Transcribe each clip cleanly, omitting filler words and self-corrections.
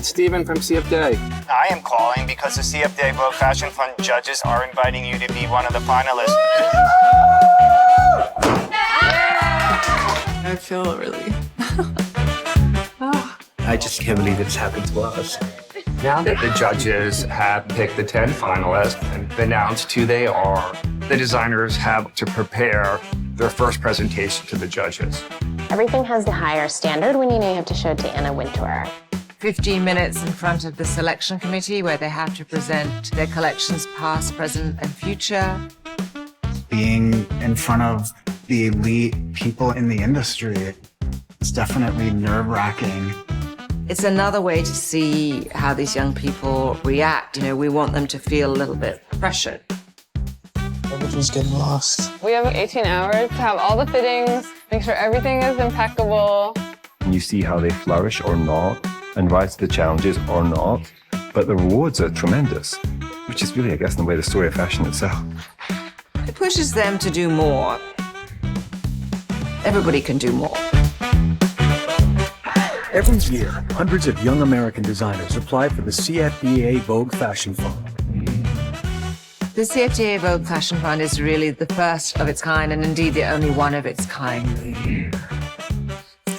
it's Steven from CFDA. I am calling because the CFDA Vogue Fashion Fund judges are inviting you to be one of the finalists. I feel really... I just can't believe it's happened to us. Now that the judges have picked the 10 finalists and announced who they are, the designers have to prepare their first presentation to the judges. Everything has the higher standard when you know you have to show it to Anna Wintour. 15 minutes in front of the selection committee where they have to present their collections past, present, and future. Being in front of the elite people in the industry, it's definitely nerve-wracking. It's another way to see how these young people react. You know, we want them to feel a little bit pressured. Everybody's getting lost. We have 18 hours to have all the fittings, make sure everything is impeccable. You see how they flourish or not, and rise to the challenges or not, but the rewards are tremendous, which is really, I guess, in a way, the story of fashion itself. It pushes them to do more. Everybody can do more. Every year, hundreds of young American designers apply for the CFDA Vogue Fashion Fund. The CFDA Vogue Fashion Fund is really the first of its kind, and indeed the only one of its kind.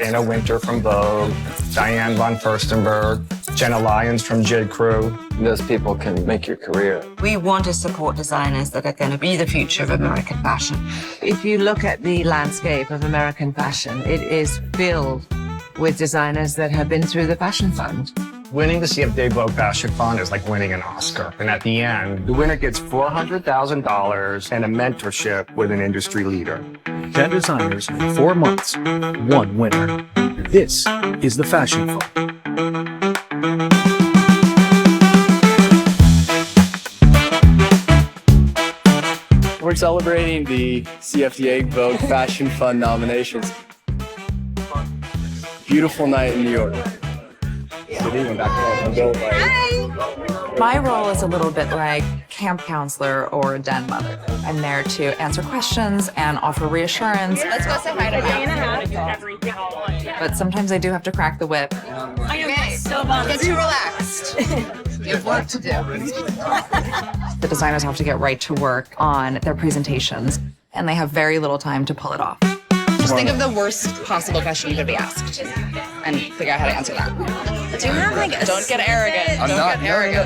Anna Wintour from Vogue, Diane Von Furstenberg, Jenna Lyons from J. Crew. Those people can make your career. We want to support designers that are going to be the future of American fashion. If you look at the landscape of American fashion, it is filled with designers that have been through the Fashion Fund. Winning the CFDA Vogue Fashion Fund is like winning an Oscar. And at the end, the winner gets $400,000 and a mentorship with an industry leader. 10 designers in 4 months, 1 winner. This is the Fashion Fund. We're celebrating the CFDA Vogue Fashion Fund nominations. Beautiful night in New York. My role is a little bit like camp counselor or a den mother. I'm there to answer questions and offer reassurance. Let's go say hi to her. But sometimes I do have to crack the whip. Okay, so get too relaxed. You have work to do. The designers have to get right to work on their presentations, and they have very little time to pull it off. Just think of the worst possible question you could be asked and figure out how to answer that. Do you have like don't get arrogant. I'm not.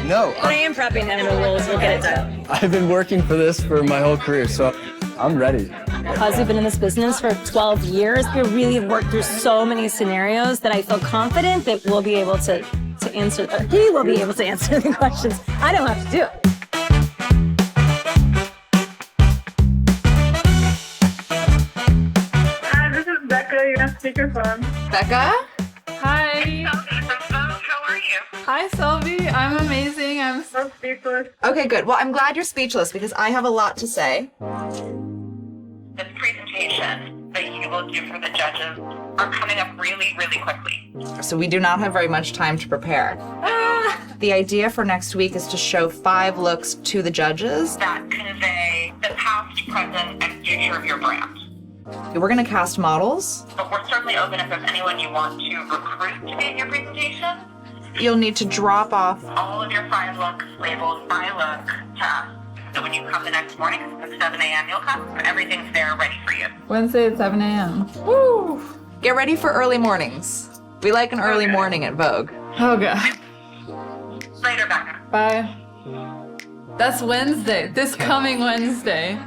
No. But I am prepping them in the rules. We'll get it done. I've been working for this for my whole career, so I'm ready. Because we've been in this business for 12 years, we really have worked through so many scenarios that I feel confident that we'll be able to answer, he will be able to answer the questions. I don't have to do it. You're on speakerphone. Becca? Hi. How are you? Hi, Sylvie. I'm amazing. I'm so speechless. Okay, good. Well, I'm glad you're speechless because I have a lot to say. This presentation that you will do for the judges are coming up really, really quickly. So we do not have very much time to prepare. The idea for next week is to show 5 looks to the judges That convey the past, present, and future of your brand. We're going to cast models. But we're certainly open if there's anyone you want to recruit to be in your presentation. You'll need to drop off All of your 5 looks labeled by look to us. So when you come the next morning at 7 a.m., you'll come. Everything's there ready for you. Wednesday at 7 a.m. Woo! Get ready for early mornings. We like an early morning at Vogue. Oh, God. Later, Becca. Bye. That's Wednesday. This coming Wednesday.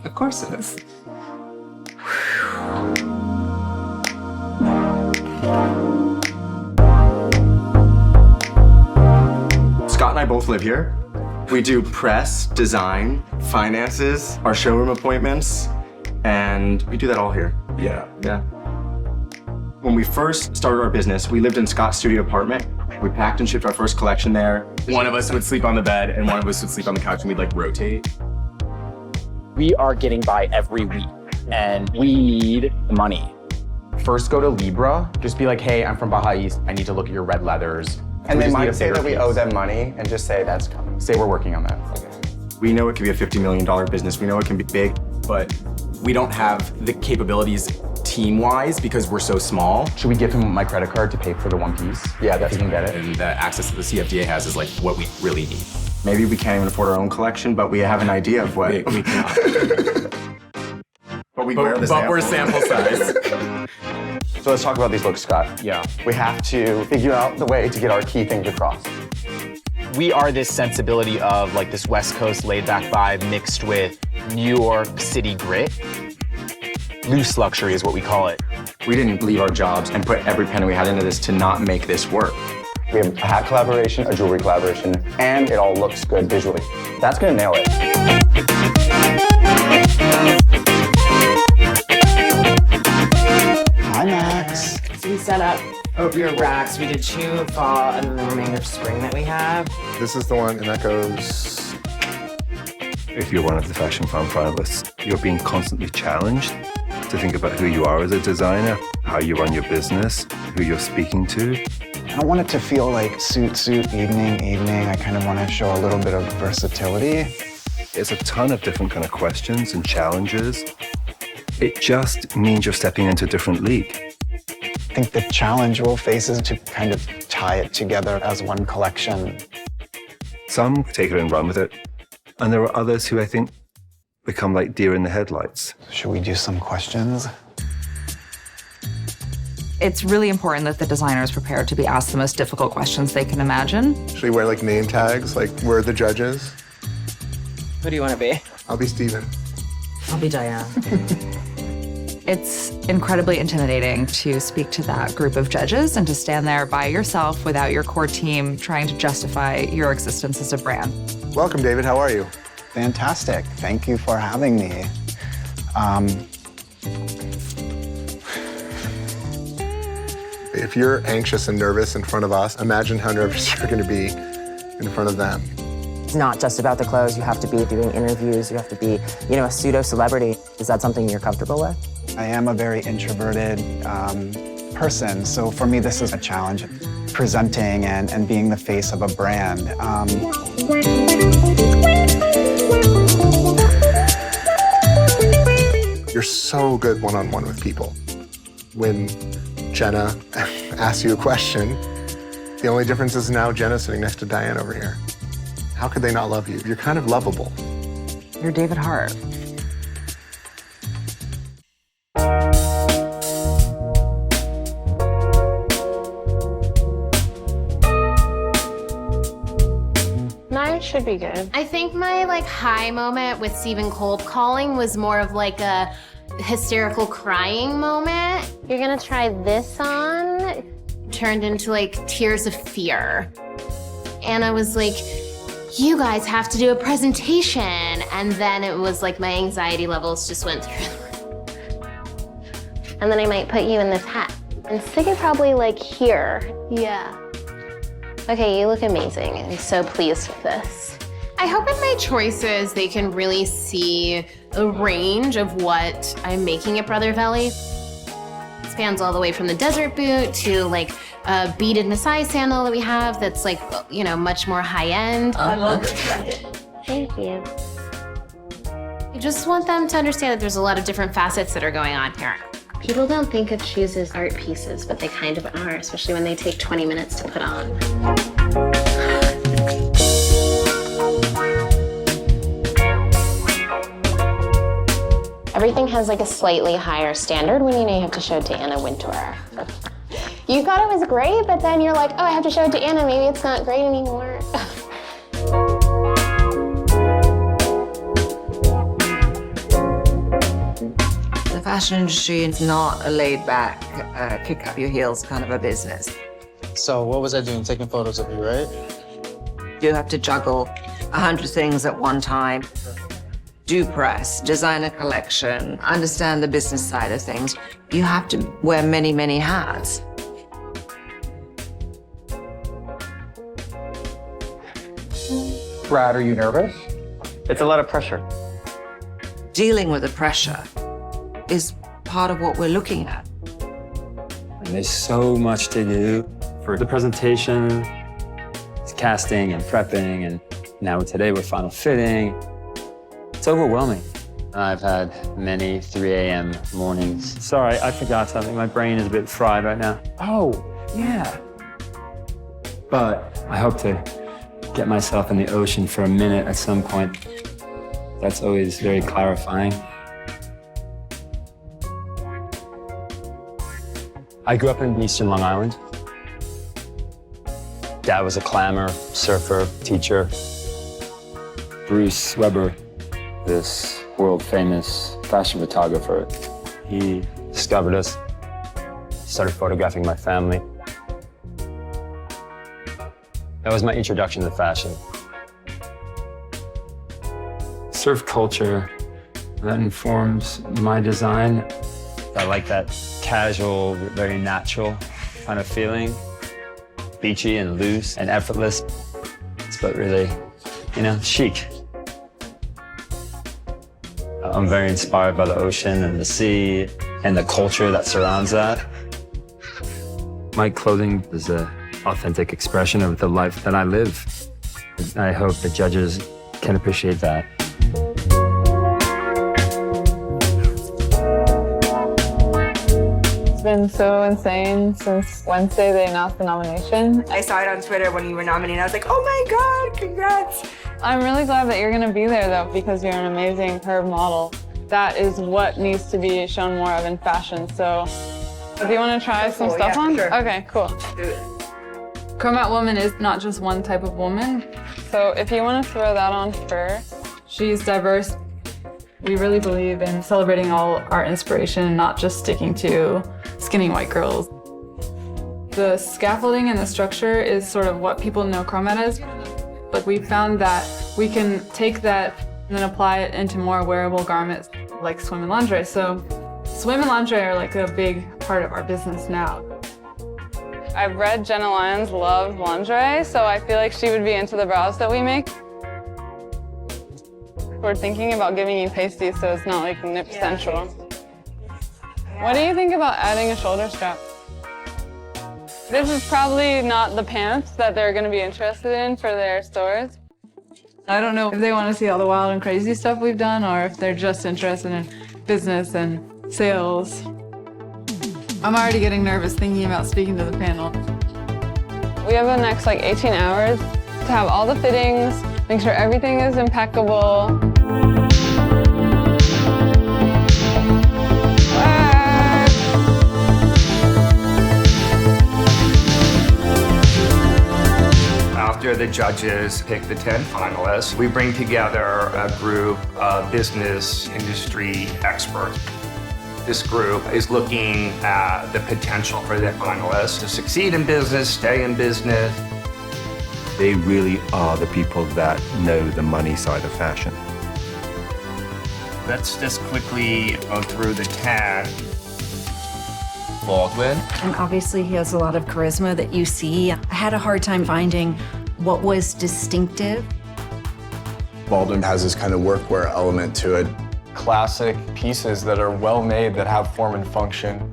Of course it is. Scott and I both live here. We do press, design, finances, our showroom appointments, and we do that all here. Yeah. When we first started our business, we lived in Scott's studio apartment. We packed and shipped our first collection there. One of us would sleep on the bed and one of us would sleep on the couch and we'd like rotate. We are getting by every week and we need the money. First go to Libra, just be like, hey, I'm from Baja East, I need to look at your red leathers. And they might say that we owe them money and just say that's coming. Say we're working on that. Okay. We know it can be a $50 million business. We know it can be big, but we don't have the capabilities team-wise because we're so small. Should we give him my credit card to pay for the one piece? Yeah, that's he can get it. And the access that the CFDA has is like what we really need. Maybe we can't even afford our own collection, but we have an idea of what we cannot. But we're sample size. So let's talk about these looks, Scott. Yeah. We have to figure out the way to get our key things across. We are this sensibility of like this West Coast laid-back vibe mixed with New York City grit. Loose luxury is what we call it. We didn't leave our jobs and put every penny we had into this to not make this work. We have a hat collaboration, a jewelry collaboration, and it all looks good visually. That's gonna nail it. Hi, Max. So we set up your racks. We did 2 fall and then the remainder of spring that we have. This is the one, and that goes... If you're one of the Fashion Fund finalists, you're being constantly challenged to think about who you are as a designer, how you run your business, who you're speaking to. I don't want it to feel like suit, evening. I kind of want to show a little bit of versatility. It's a ton of different kind of questions and challenges. It just means you're stepping into a different league. I think the challenge we'll face is to kind of tie it together as one collection. Some take it and run with it, and there are others who I think become like deer in the headlights. Should we do some questions? It's really important that the designer is prepared to be asked the most difficult questions they can imagine. Should we wear like name tags, like we're the judges? Who do you want to be? I'll be Steven. I'll be Diane. It's incredibly intimidating to speak to that group of judges and to stand there by yourself without your core team trying to justify your existence as a brand. Welcome, David. How are you? Fantastic. Thank you for having me. If you're anxious and nervous in front of us, imagine how nervous you're going to be in front of them. It's not just about the clothes. You have to be doing interviews. You have to be, a pseudo-celebrity. Is that something you're comfortable with? I am a very introverted person, so for me this is a challenge, presenting and being the face of a brand. You're so good one-on-one with people. When Jenna asks you a question, the only difference is now Jenna's sitting next to Diane over here. How could they not love you? You're kind of lovable. You're David Hart. Mine should be good. I think my high moment with Stephen cold calling was more of like a hysterical crying moment. You're gonna try this on. Turned into tears of fear. Anna was like, you guys have to do a presentation. And then it was like my anxiety levels just went through. And then I might put you in this hat. And stick it probably here. Yeah. Okay, you look amazing. I'm so pleased with this. I hope in my choices they can really see a range of what I'm making at Brother Valley. It spans all the way from the desert boot to a beaded Masai sandal that we have that's much more high-end. I love it. Thank you. I just want them to understand that there's a lot of different facets that are going on here. People don't think of shoes as art pieces, but they kind of are, especially when they take 20 minutes to put on. Everything has a slightly higher standard when you have to show it to Anna Wintour. You thought it was great, but then you're like, oh, I have to show it to Anna. Maybe it's not great anymore. The fashion industry is not a laid-back, kick up your heels kind of a business. So what was I doing? Taking photos of you, right? You have to juggle 100 things at one time. Do press, design a collection, understand the business side of things. You have to wear many, many hats. Brad, are you nervous? It's a lot of pressure. Dealing with the pressure is part of what we're looking at. And there's so much to do for the presentation, casting and prepping, and now today we're final fitting. It's overwhelming. I've had many 3 a.m. mornings. Sorry, I forgot something. My brain is a bit fried right now. Oh, yeah. But I hope to get myself in the ocean for a minute at some point. That's always very clarifying. I grew up in Eastern Long Island. Dad was a clammer, surfer, teacher. Bruce Weber, this world-famous fashion photographer, he discovered us, started photographing my family. That was my introduction to fashion. Surf culture, that informs my design. I like that casual, very natural kind of feeling. Beachy and loose and effortless, but really, you know, chic. I'm very inspired by the ocean and the sea and the culture that surrounds that. My clothing is an authentic expression of the life that I live. I hope the judges can appreciate that. It's been so insane since Wednesday they announced the nomination. I saw it on Twitter when you were nominated. I was like, oh my God, congrats. I'm really glad that you're gonna be there though, because you're an amazing curve model. That is what needs to be shown more of in fashion. So, do you wanna try some stuff on? Sure. Okay, cool. Do it. Chromat woman is not just one type of woman. So if you wanna throw that on first. She's diverse. We really believe in celebrating all our inspiration and not just sticking to skinny white girls. The scaffolding and the structure is sort of what people know Chromat as, but we found that we can take that and then apply it into more wearable garments like swim and lingerie. So swim and lingerie are like a big part of our business now. I've read Jenna Lyons love lingerie, so I feel like she would be into the bras that we make. We're thinking about giving you pasties so it's not like nip central. What do you think about adding a shoulder strap? This is probably not the pants that they're going to be interested in for their stores. I don't know if they want to see all the wild and crazy stuff we've done or if they're just interested in business and sales. I'm already getting nervous thinking about speaking to the panel. We have the next like 18 hours to have all the fittings, make sure everything is impeccable. After the judges pick the 10 finalists, we bring together a group of business industry experts. This group is looking at the potential for the finalists to succeed in business, stay in business. They really are the people that know the money side of fashion. Let's just quickly go through the 10. Baldwin. And obviously he has a lot of charisma that you see. I had a hard time finding what was distinctive. Baldwin has this kind of workwear element to it. Classic pieces that are well made, that have form and function.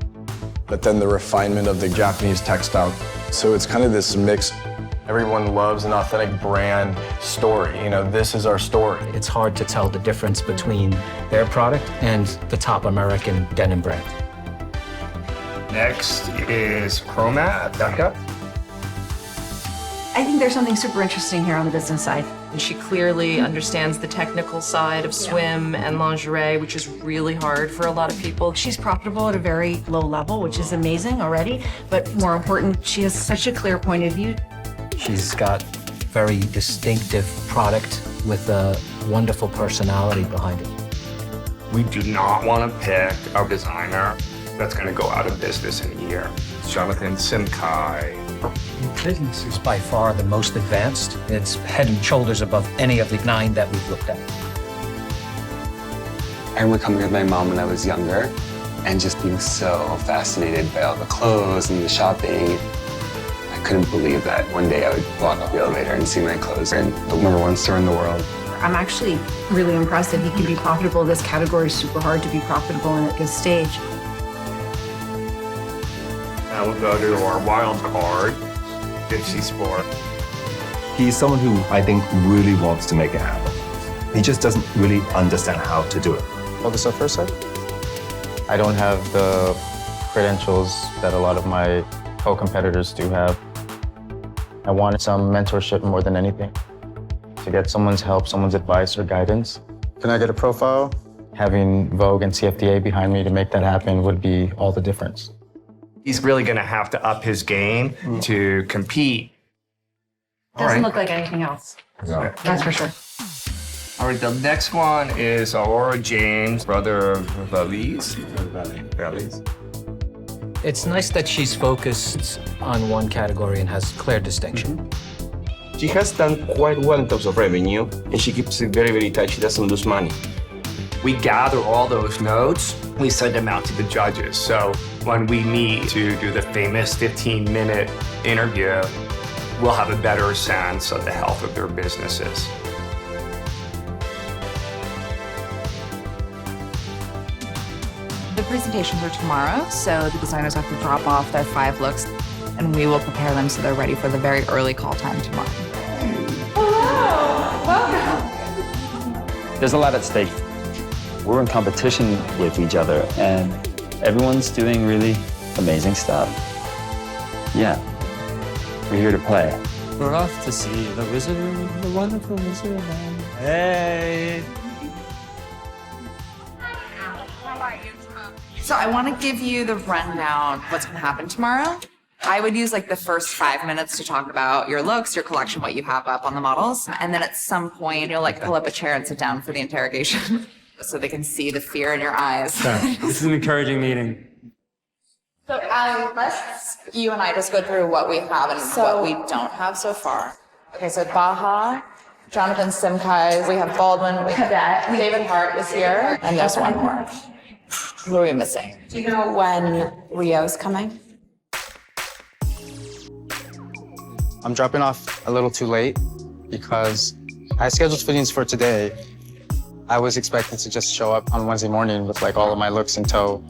But then the refinement of the Japanese textile. So it's kind of this mix. Everyone loves an authentic brand story. You know, this is our story. It's hard to tell the difference between their product and the top American denim brand. Next is Chromat. Becca. I think there's something super interesting here on the business side. And she clearly understands the technical side of swim and lingerie, which is really hard for a lot of people. She's profitable at a very low level, which is amazing already. But more important, she has such a clear point of view. She's got very distinctive product with a wonderful personality behind it. We do not want to pick a designer that's going to go out of business in a year. Jonathan Simkai. Business is by far the most advanced. It's head and shoulders above any of the 9 that we've looked at. I remember coming with my mom when I was younger and just being so fascinated by all the clothes and the shopping. I couldn't believe that one day I would walk up the elevator and see my clothes in the #1 store in the world. I'm actually really impressed that he can be profitable. This category is super hard to be profitable at this stage. Now we'll go to our wild card, Gypsy Sport. He's someone who I think really wants to make it happen. He just doesn't really understand how to do it. Hold this up for a sec. I don't have the credentials that a lot of my co-competitors do have. I wanted some mentorship more than anything. To get someone's help, someone's advice or guidance. Can I get a profile? Having Vogue and CFDA behind me to make that happen would be all the difference. He's really going to have to up his game to compete. Doesn't look like anything else. No. That's for sure. All right, the next one is Aurora James, brother of Valise. It's nice that she's focused on one category and has clear distinction. She has done quite well in terms of revenue, and she keeps it very, very tight. She doesn't lose money. We gather all those notes, we send them out to the judges. So when we meet to do the famous 15-minute interview, we'll have a better sense of the health of their businesses. The presentations are tomorrow, so the designers have to drop off their 5 looks, and we will prepare them so they're ready for the very early call time tomorrow. Hello, welcome. There's a lot at stake. We're in competition with each other, and everyone's doing really amazing stuff. Yeah, we're here to play. We're off to see the wizard, the wonderful wizard. Hey! So I want to give you the rundown of what's going to happen tomorrow. I would use like the first 5 minutes to talk about your looks, your collection, what you have up on the models. And then at some point, you'll like pull up a chair and sit down for the interrogation so they can see the fear in your eyes. This is an encouraging meeting. So let's you and I just go through what we have and what we don't have so far. Okay, so Baha, Jonathan Simkai, we have Baldwin, we have David Hart is here, and there's one more. Who are we missing? Do you know when Rio's coming? I'm dropping off a little too late because I scheduled fittings for today. I was expecting to just show up on Wednesday morning with like all of my looks in tow.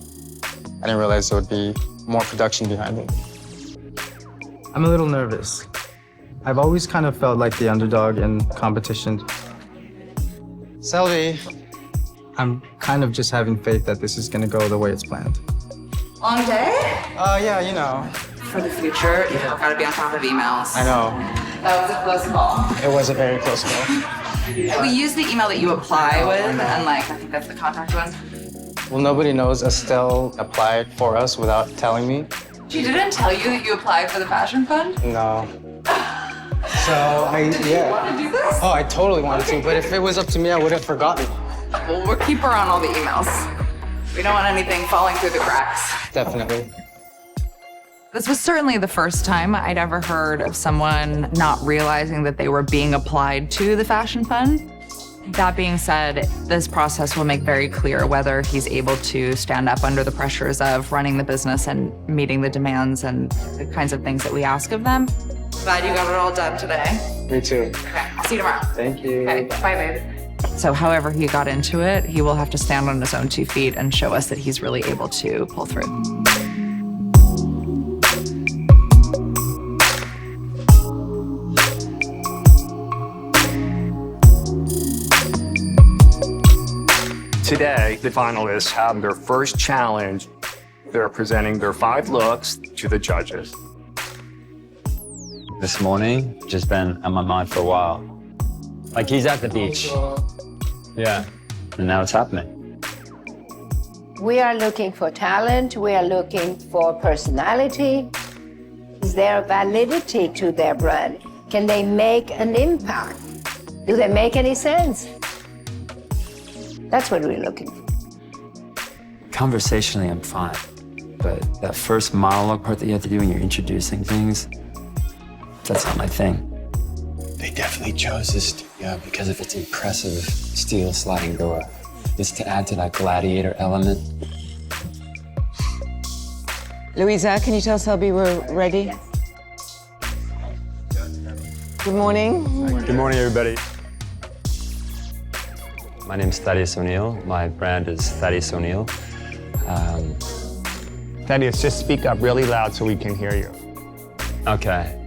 I didn't realize there would be more production behind it. I'm a little nervous. I've always kind of felt like the underdog in competition. Selby, I'm kind of just having faith that this is gonna go the way it's planned. Long day? Yeah, you know. For the future, you've got to be on top of emails. I know. That was a close call. It was a very close call. We use the email that you apply with, and like, I think that's the contact one. Well, nobody knows Estelle applied for us without telling me. She didn't tell you that you applied for the Fashion Fund? No. So Did you want to do this? Oh, I totally wanted to, but if it was up to me, I would have forgotten. Well, we'll keep her on all the emails. We don't want anything falling through the cracks. Definitely. This was certainly the first time I'd ever heard of someone not realizing that they were being applied to the Fashion Fund. That being said, this process will make very clear whether he's able to stand up under the pressures of running the business and meeting the demands and the kinds of things that we ask of them. Glad you got it all done today. Me too. Okay, I'll see you tomorrow. Thank you. Okay, bye, babe. So however he got into it, he will have to stand on his own 2 feet and show us that he's really able to pull through. Today, the finalists have their first challenge. They're presenting their 5 looks to the judges. This morning, just been on my mind for a while. Like he's at the beach. Yeah, and now it's happening. We are looking for talent. We are looking for personality. Is there validity to their brand? Can they make an impact? Do they make any sense? That's what we're looking for. Conversationally, I'm fine. But that first monologue part that you have to do when you're introducing things, that's not my thing. They definitely chose this studio because of its impressive steel sliding door. It's to add to that gladiator element. Louisa, can you tell Selby we're ready? Good morning. Good morning, everybody. My name's Thaddeus O'Neill. My brand is Thaddeus O'Neill. Thaddeus, just speak up really loud so we can hear you. Okay.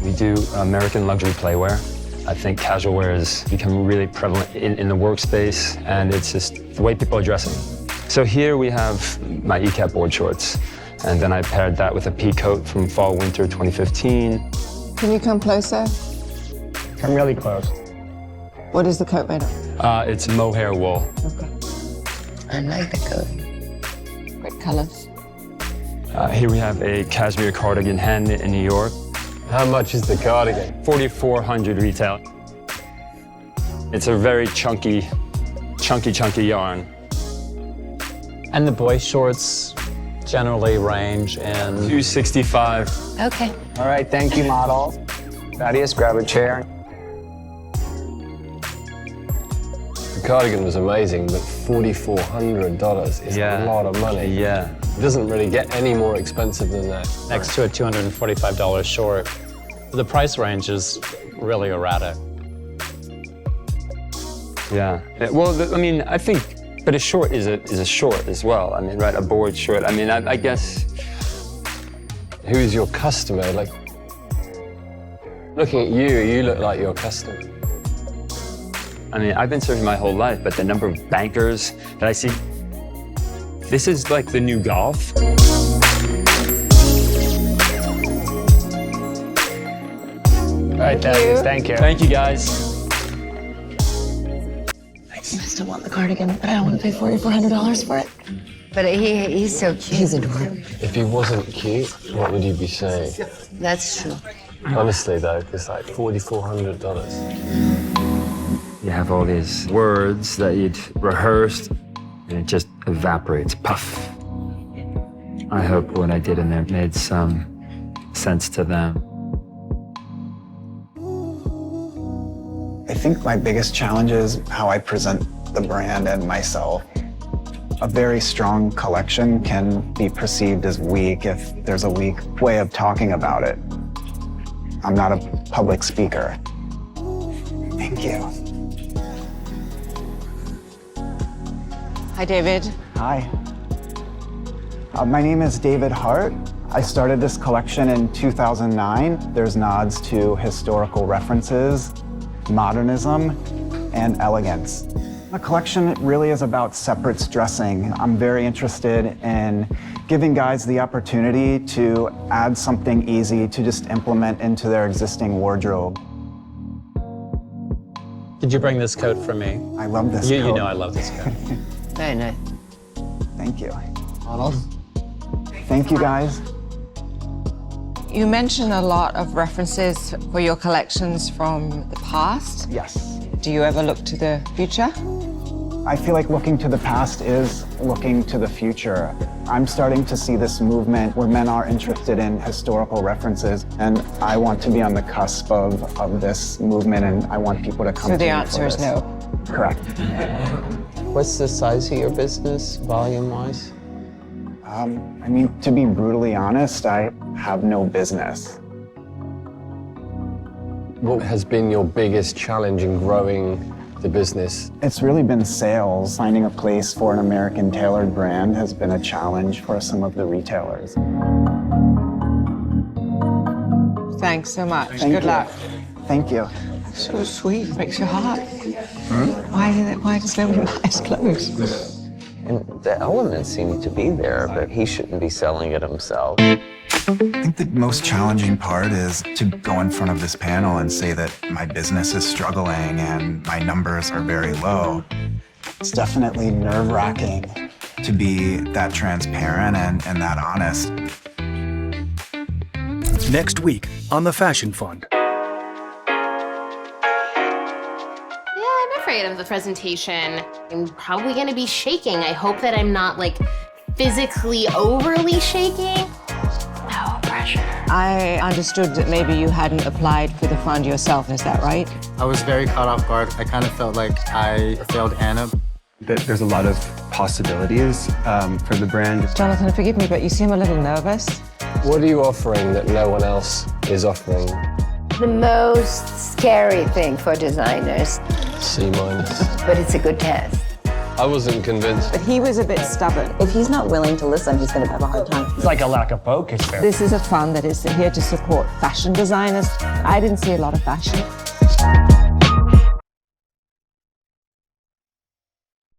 We do American luxury playwear. I think casual wear has become really prevalent in the workspace, and it's just the way people are dressing. So here we have my ECAP board shorts, and then I paired that with a pea coat from fall winter 2015. Can you come closer? Come really close. What is the coat made of? It's mohair wool. Okay. I like the coat. Great colors. Here we have a cashmere cardigan hand knit in New York. How much is the cardigan? $4,400 retail. It's a very chunky yarn. And the boys' shorts generally range in $265. Okay. All right, thank you, model. Thaddeus, grab a chair. The cardigan was amazing, but $4,400 is a lot of money. Yeah. It doesn't really get any more expensive than that. next to a $245 short. The price range is really erratic. Yeah. Well, I mean, I think, but a short is a short as well. I mean, right, a board short. I mean, I guess. Who is your customer? Like, looking at you, you look like your customer. I mean, I've been surfing my whole life, but the number of bankers that I see, this is like the new golf. All right, Thaddeus, thank you. Thank you, guys. I still want the cardigan, but I don't want to pay $4,400 for it. But he's so cute. He's adorable. If he wasn't cute, what would you be saying? That's true. Honestly, though, it's like $4,400. You have all these words that you'd rehearsed, and it just evaporates, puff. I hope what I did in there made some sense to them. I think my biggest challenge is how I present the brand and myself. A very strong collection can be perceived as weak if there's a weak way of talking about it. I'm not a public speaker. Thank you. Hi, David. Hi. My name is David Hart. I started this collection in 2009. There's nods to historical references, modernism, and elegance. The collection really is about separates dressing. I'm very interested in giving guys the opportunity to add something easy to just implement into their existing wardrobe. Did you bring this coat for me? I love this coat. You know I love this coat. Very nice. Thank you. Thank you, guys. You mentioned a lot of references for your collections from the past. Yes. Do you ever look to the future? I feel like looking to the past is looking to the future. I'm starting to see this movement where men are interested in historical references, and I want to be on the cusp of this movement, and I want people to come to me for this. So the answer is no. Correct. What's the size of your business, volume-wise? I mean, to be brutally honest, I have no business. What has been your biggest challenge in growing the business? It's really been sales. Finding a place for an American tailored brand has been a challenge for some of the retailers. Thanks so much. Thank Good you. luck. Thank you. So sweet. Breaks your heart. Why does nobody buy his clothes? And the elements seem to be there, but he shouldn't be selling it himself. I think the most challenging part is to go in front of this panel and say that my business is struggling and my numbers are very low. It's definitely nerve-wracking to be that transparent and that honest. Next week on the Fashion Fund. I'm afraid of the presentation. I'm probably gonna be shaking. I hope that I'm not like physically overly shaking. No pressure. I understood that maybe you hadn't applied for the fund yourself, is that right? I was very caught off guard. I kind of felt like I failed Anna. There's a lot of possibilities for the brand. Jonathan, forgive me, but you seem a little nervous. What are you offering that no one else is offering? The most scary thing for designers. C-. But it's a good test. I wasn't convinced. But he was a bit stubborn. If he's not willing to listen, he's going to have a hard time. It's like a lack of focus there. This is a fund that is here to support fashion designers. I didn't see a lot of fashion.